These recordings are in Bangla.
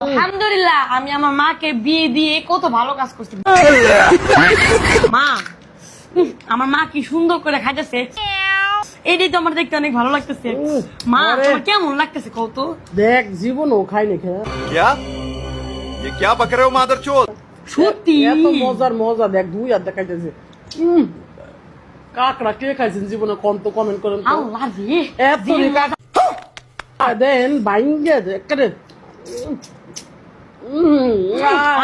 আলহামদুলিল্লাহ আমি আমার মাকে বিয়ে দিয়ে কত ভালো কাজ করছি। মা আমার মা কি সুন্দর করে খাইতেছে, এইটাই তো আমার দেখতে অনেক ভালো লাগতেছে। মা তোমার কেমন লাগতেছে কত? দেখ জীবনও খাইনি খেয়ে क्या ये क्या बक रहे हो मादरचोद সত্যি এত মজার মজা দেখ দুই হাত দেখাইতেছে। কাকড়া কে খাইছেন জীবনে কোন তো কমেন্ট করেন তো। আল্লাহ রে এত কাকড়া দেন বাইঙ্গে করে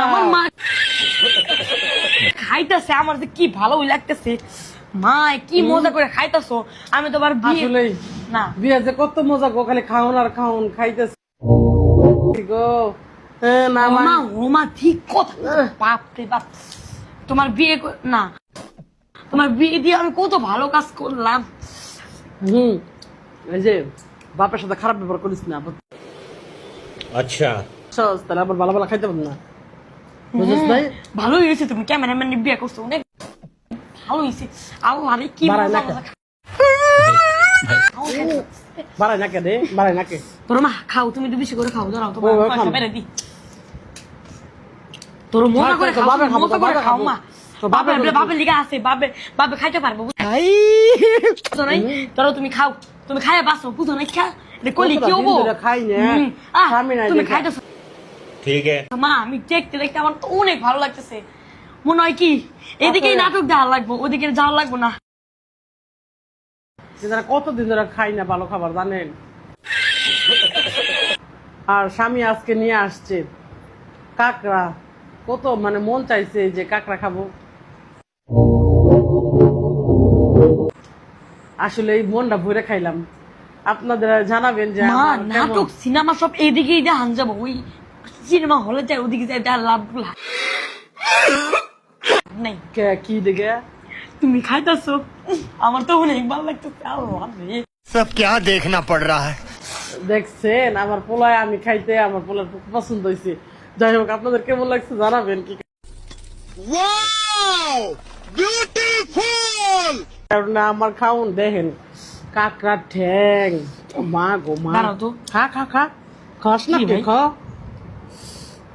আমার মা খাইতেছে, আমার যে কি ভালো লাগতেছে। মা কি মজা করে খাইতেছো, আমি তো আবার বিয়ে আসলে না বিয়ে যে কত মজা গো, খালি খাওন আর খাওন খাইতেছে গো। না মা ও মা ঠিক কথা, বাপ রে বাপ তোমার বিয়ে না তোমার বিয়ে দিয়ে আমি কত ভালো কাজ করলাম। এই যে বাপের সাথে খারাপ ব্যবহার করিস না। अच्छा তাহলে আবার ভালো ভালো খাইতে পারবো না, বুঝছিস ভাই? ভালোই হয়েছে তুমি ক্যামেরাম্যান বিয়ে করছো, অনেক ভালো হয়েছে। আল্লাহ রে কি বাড়াই মজা না মজা বাড়াই না কে রে, বাড়াই না কে? তোর মা খাও, তুমি একটু বেশি করে খাও, দাঁড়াও তোমার ওই, ওই, পয়সা খাও। বেড়ে দি। তোর মজা করে তোর খাও, বাপে খাবো, মজা তোর করে বাপে খাও খাবো। মা। তোর বাপে বাপে খাবো। বাপে লিগা আছে, বাপে বাপে খাইতে পারবো বুঝছো নাই? ধরো তুমি খাও, তুমি খাইয়া বাঁচো, বুঝো নাই খা এটা কলি কি হবো? খাই না স্বামী নাই তুমি দেখা। খাইতেছো ठीक है মা, আমি দেখতে দেখতে আমার তো অনেক ভালো লাগতেছে। মনে হয় কি এদিকেই নাটক দেওয়া লাগবো, ওদিকে যাওয়া লাগবো না। যারা কতদিন ধরে খাই না ভালো খাবার জানেন। আর স্বামী আজকে নিয়ে আসছে কাকড়া, কত মানে মন চাইছে যে কাকড়া খাবো। আসলে এই মনটা ভরে খাইলাম। আপনাদের জানাবেন যে মা আমার কেমন। নাটক সিনেমা সব এদিকেই দেখান যাবো, ওই সিনেমা হলে যায় ওদিকে যায় দেখার লাভ নাই। কি দেখে তুমি খাইতেছো, আমার তো অনেক ভালো লাগতেছে। আল্লাহ রে सब क्या देखना पड़ रहा है দেখছেন আমার পোলায় আমি খাইতে আমার পোলার খুব পছন্দ হয়েছে। যাই হোক আপনাদের কেমন লাগছে জানাবেন। কি কারণ আমার খাউন দেখেন কাকড়া ঠ্যাং, মা গো মা। দাঁড়াও তো। খা খা খা খাস না কি কে ভাই? খা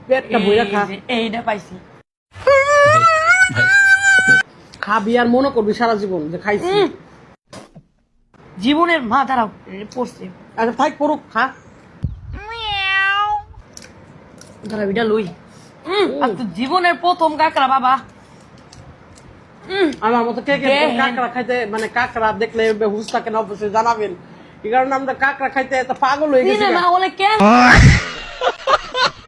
পেটটা বইরা খা। এইটা পাইছি। খাবি আর মনে করবি সারা জীবন যে খাইছি। জীবনের মা দাঁড়াও পড়ছে, আচ্ছা থাক পড়ুক খা। দাঁড়াও এটা লই। আর তো জীবনের প্রথম কাকড়া বাবা। আমার মতো কে কে দেখেন। কাকড়া খাইতে মানে কাকড়া দেখলে হুশ থাকে না অবশ্যই জানাবেন। এই কারণে আমরা কাকড়া খাইতে এত পাগল হয়ে গেছি। সিনেমা হলে কে